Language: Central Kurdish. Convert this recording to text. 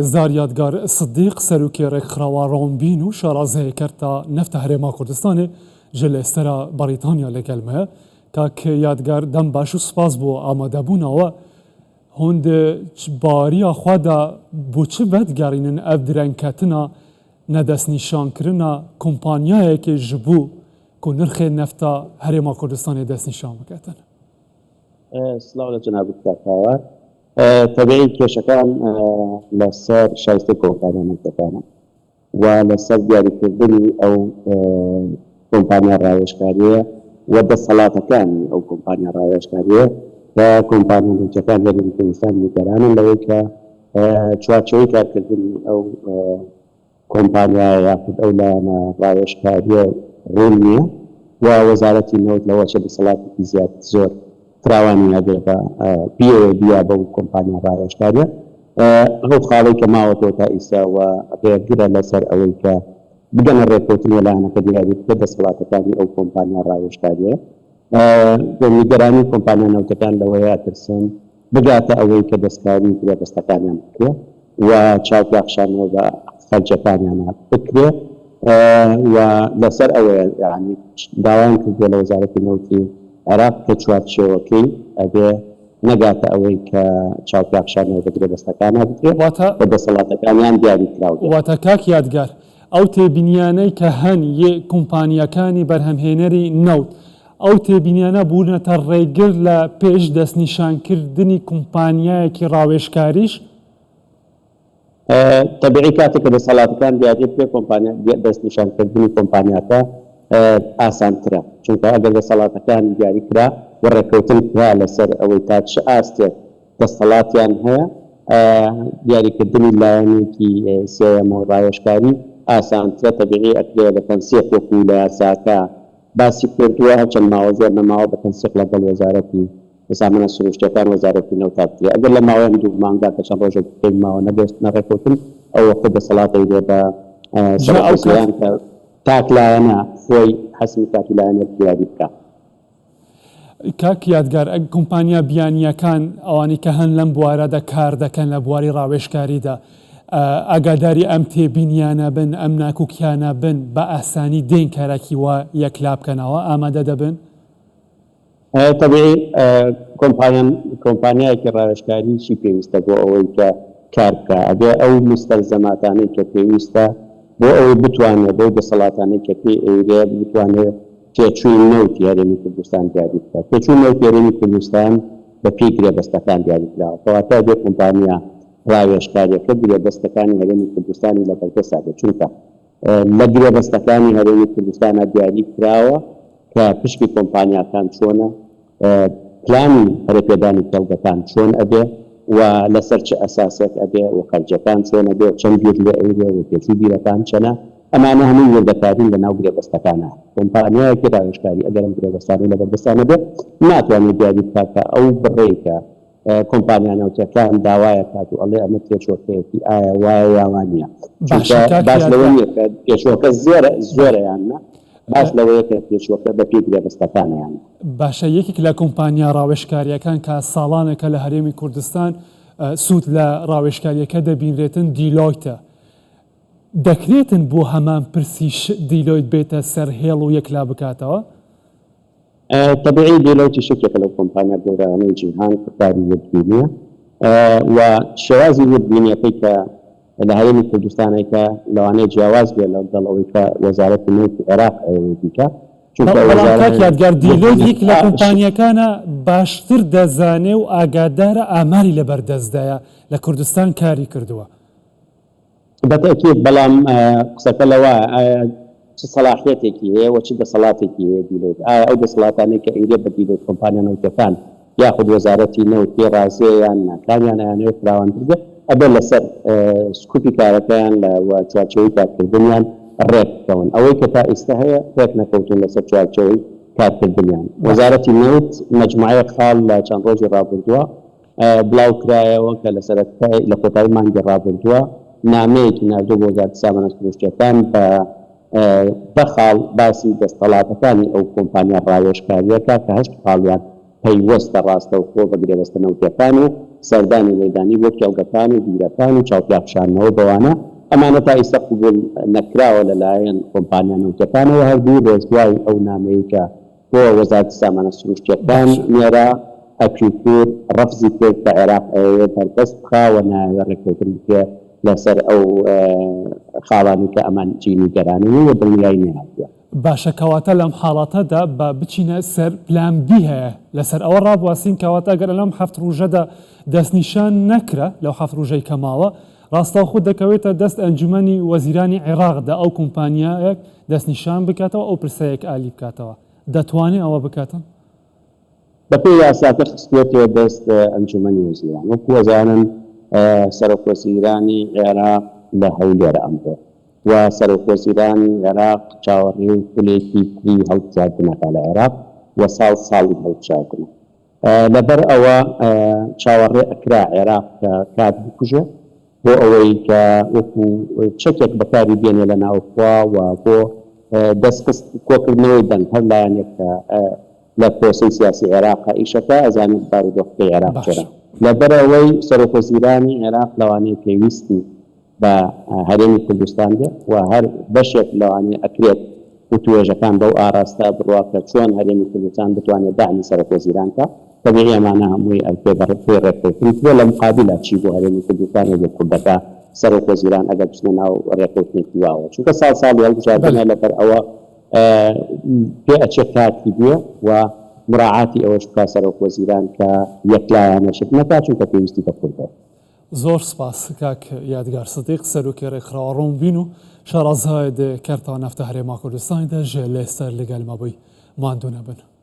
زاریادگار صدیق سەرۆکی ڕێکخراوە ڕۆمبین و شارازەیە کردە نەفتە هەرێما کوردستانê ji li estera Brîtanya lêgel me kak yadgar dem baş û spas bû amadebûna we hûn di bariya xwe de bû çi vedgerînin ev direngketina nedestnîşankirina kompanyayekê ji bo ku nirxê nefta Herêma Kurdistanê destnîşan biketin. سلااو لە جەناب کاکاوە تەبیعی کێشەکان لەسەر شایستەی کۆمپانیانەکانە و لەسەر دیاریکردنی ئەو کۆمپانیا ڕاوێژکاریە و دەسەڵاتەکانی ئەو کۆمپانیا ڕاوێژکاریە کە کۆمپانیاکان لە کوردستان نیگەرانن لەوەی کە چوارچێوەی کارکردنی ئەو کۆمپانیایە یاخود ئەو لایەنە ڕاوێژکاریە ڕوون نییە و وەزارەتی نەوت لەوە چە دەسەڵاتێکی زیاد زۆر فراوانی ئەگەر بیا بەو کۆمپانیا ڕاوێژکاریە ئەو خاڵی کە ماوەتەوە تا ئیستا و ڕێگرە لەسەر ئەوەی کە بگەنە ڕێککەوتنی لایەنەکە دیاری بکە دەسەڵاتەکانی ئەو کۆمپانیا ڕاوێژکاریە نیگەرانی کۆمپانیا نەوتەکان لەوەیە ترسن بگاتە ئەوەی کە دەستکاری دەستەکانیان بکرێ و چاوپاخشانەوە بە خەرجەکانیان بکرێ و لەسەر ئەوەیە یعنی داوایان کردووە لە وەزارەتی نەوتی عێراق کە چوارچێوەکەی ئەبێ نەگاتە ئەوەی کە چاوپاخشانەوە بگرێ دەستەکانە بکرێت بە دەسەڵاتەکانیان دیاری کراوە. واتە کاک یادگار ئەو تێبینیانەی کە هەن یە کۆمپانیەکانی بەرهەمهێنەری نەوت ئەو تێبینیانە بوونەتە ڕێگر لە پێش دەستنیشانکردنی کۆمپانیایەکی ڕاوێژکاریش تەبیعی کاتێک کە دەسەڵاتەکان دیاری پێ دەستنیشانکردنی کۆمپانیاکە ئاسانترە چونکە ئەگەر دەسەڵاتەکان دیاری کرا و ڕێککەوتن کرا لەسەر ئەوەی تا چ ئاستێک دەسەڵاتیان هەیە دیاریکردنی لایەنێکی سێەمە و ڕاوێژکاری ئاسانترە تەبیعی ئەکرێ بە تەنسیق وەکو لە یاساکە باسی کردووە چەند ماوە زۆر نەماوە بە تەنسیق لەگەڵ وەزارەتی سامانە سروشتیەکان وەزارەتی نەوتابکرێ ئەگەر لە ماوەیان دوو مانگا کە چەند ڕۆژێک پێی ماوە نەبێستنە ڕێککەوتن ئەو وەختە دەسەڵاتی دێ بە سەرۆکیان کە تاک لایەنە خۆی حەسمی کاتی لایەنێک دیاری بکات. کاک یادگار ئەگ کۆمپانیا بیانیەکان ئەوانی کە هەن لەم بوارەدا کار دەکەن لە بواری ڕاوێژکاریدا ئاگاداری ئەم تێبینیانە بن ئەم ناکوکیانە بن بە ئاسانی دێن کارێکی وە یەکلا بکەنەوە ئامادە دەبن؟ تەبیعی کۆمپانیایەکی ڕاوێژکاری چی پێویستە بۆ ئەوەی کە کار بکە ئەبێ ئەو مستەلزەماتانەی کە پێویستە بۆ ئەوەی بتوانێت بۆ دەسەڵاتانەی کە پێی ئەوێ بتوانێت تێچووی نەوتی هەرێمی کوردستان دیاری بکات. تێچووی نەوتی هەرێمی کوردستان بە پێی گرێبەستەکان دیاری کراوە کەواتە بێ کۆمپانیا ڕاوێژکاریەکە گرێبەستەکانی هەرێمی کوردستانی لە بەردەستا بێت چونکە لە گرێبەستەکانی هەرێمی کوردستانە دیاری کراوە کە پشتی کۆمپانیاکان چۆنە پلانی هەرێپێدانی کەڵگەکان چۆن ئەبێ و لەسەر چه ئەساسێک ئەبێ و خەرجەکان چۆن ئەبێ چەند بیر لێ ئەوێ و پێچوو بیرەکان چەنە ئەمانە هەموو وەردەکارین لە ناو گرێبەستەکانە کۆمپانیایەکی ڕاوێژکاری ئەگەرم گرێبەستانی لە بەردەستانە بێت ناتوانێت دیاری بکات کە ئەو بڕێکە کۆمپانیا نەوتەکان داوایە کات و ئەڵێ ئەمە پێشۆکەیەکی ئایا وایە یاوان نییە باش لەوە نییە کە پێشۆکە زۆرەیانە باش لەوەیە کە پێشۆکە بە پێی گرێبەستەکانیان باشە یەکێک لە کۆمپانیا ڕاوێژکاریەکان کە ساڵانێکە لە هەرێمی کوردستان سوود لە ڕاوێژکاریەکە دەبینرێتن دیلۆیتە دەکرێتن بۆ هەمان پرسیش دیلۆیت بێتە سەرهێڵ و یەکلا بکاتەوە؟ تەبیعی دیلۆیتی شتێکە لەو کۆمپانیا گەورانەی جیهان کاری وەربینیە و شێوازی وەربینیەکەی کە لە هەرێمی کوردستانێک کە لەوانەیە جیاواز بێت لەوەی کە وەزارەتی نەوتی عێراق ئەوەی دیکە یادگار دیلۆیت یەک لە کۆمپانیەکانە باشتر دەزانێ و ئاگادارە ئاماری لەبەردەستدایە لە کوردستان کاری کردووە. بەتەکیید بەڵام قسەکە لەوە چ سەلاحیەتێکی هەیە و چ دەسەڵاتێکی هەیە دیلۆیت ئایا ئەو دەسەڵاتانەی کە ئەیرێ بە دیلۆیت کۆمپانیا نەوتەکان یاخود وەزارەتی نەوت پێ ڕازەیەیان ناکامیان ئەیانەوێت فراوان بردە ئەبێ لەسەر سکوپی کارەکەیان لە چوارچێوەی کارکردنیان ڕێک بکەون ئەوەی کە تا ئێستا هەیە ڕێک نەکەوتون لەسەر چوارچێوەی کارکردنیان وەزارەتی نەوت مەجموعەیە خاڵ لە چەند ڕۆژی ڕابردووە بڵاو کرایەوە کە لە کۆتایی مانگی ڕابردووە نامەیەکی نردوو بۆ وەزارەتی سامانە سروشتیەکان بە خاڵ باسی دەسەڵاتەکانی ئەو کۆمپانیا ڕاوێژکاریەکە کە هەشت خاڵیان پەیوەستە ڕاستەوخۆ بە گرێبەستە نەوتەکان و سەردانی مەیدانی بۆ کێڵگەکان و بیرەکان و چاوپیاپشانەوە بەوانە ئەمانە تا ئێستا قبول نەکراوە لەلایەن کۆمپانیا نەوتەکانەوە هەردوو ڕێزگای ئەو نامەیە کە بۆ وەزارەتی سامانە سروشتیەکان نێرا ئەپیکور ڕەفزی کرد کە عێراق ئەوێ بەردەست بخاوە ناوێ ڕێککەوتن بکە لەسەر ئەو خاڵانی کە ئەمان جینیگەرانن و دڵنیای نێهاتووە. باشە کەواتە لەم حاڵاتەدا بە بچینە سەر پلان بی هەیە لەسەر ئەوە ڕابواسین کەواتە ئەگەر لەم 7 ڕۆژەدا دەستنیشان نەکرا لەو 7 ڕۆژەی کەماوە ڕاستەوخۆ دەکەوێتە دەست ئەنجومەنی وەزیرانی عێراقدا ئەو کۆمپانیایەک دەستنیشان بکاتەوە ئەو پرسەیەک ئالی بکاتەوە دەتوانێت ئەوە بکاتن؟ بەپێی یاساکە خستوێتەوە دەست ئەنجومەنی وەزیران وەکو ئەزانن سەرۆکوەزیرانی عێراق لە هەولێرە ئەمڕۆ و سەرۆکوەزیرانی عێراق چاوەڕێی پولێکی تری هەڵبژاردنەکە لە عێراق و ساڵی هەڵبژاردنە لەبەر ئەوە چاوەڕێ ئەکرا عێراق کە کات بکوژێ بۆ ئەوەی کە وەکو چەکێک بەکاری بێنێ لە ناوخوا و بۆ دەستخست کۆکردنەوەی دەنگ هەر لایەنێک کە لە پرۆسەی سیاسی عێراقا ئیشەکە ئەزانێت بارودۆخەکەی عێراق چۆنە لەبەر ئەوەی سەرۆکوەزیرانی عێراق لەوانەیە پێویستی بە هەرێمی کوردستان بێ و هەر بەشێک لەوانەیە ئەکرێت و توێژەکان بەو ئاراستا بڕواکە چۆن هەرێمی کوردستان بتوانێت داعمی سەرۆکوەزیران کە طبیعی ئەمانە هەمووی ئەلپێ بەڕێ ڕێککەوتن بۆ لە مقابلە چی بۆ هەرێمی کوردستان بۆ کوردەکە سەرۆکوەزیران ئەگەر بچنە ناو ڕێککەوتنێکی واوە چونکە ساڵی هەڵبژاردنە لەبەر ئەوە پێ ئەچێت کاتی بێ و مراعاتی ئەوەش بکا سەرۆکوەزیران کە یەکلایەنەشت نەکا چونکە پێویستی بە کوردەوە. زۆر سپاس کاک یادگار سدیق سەرۆکی ڕێکخراوە ڕۆمبین و شارەزای کەرتا نەفتە هەرێما کوردستانیدا ژێ لێستەر لەگەڵ مەبووی ماندوو نەبن.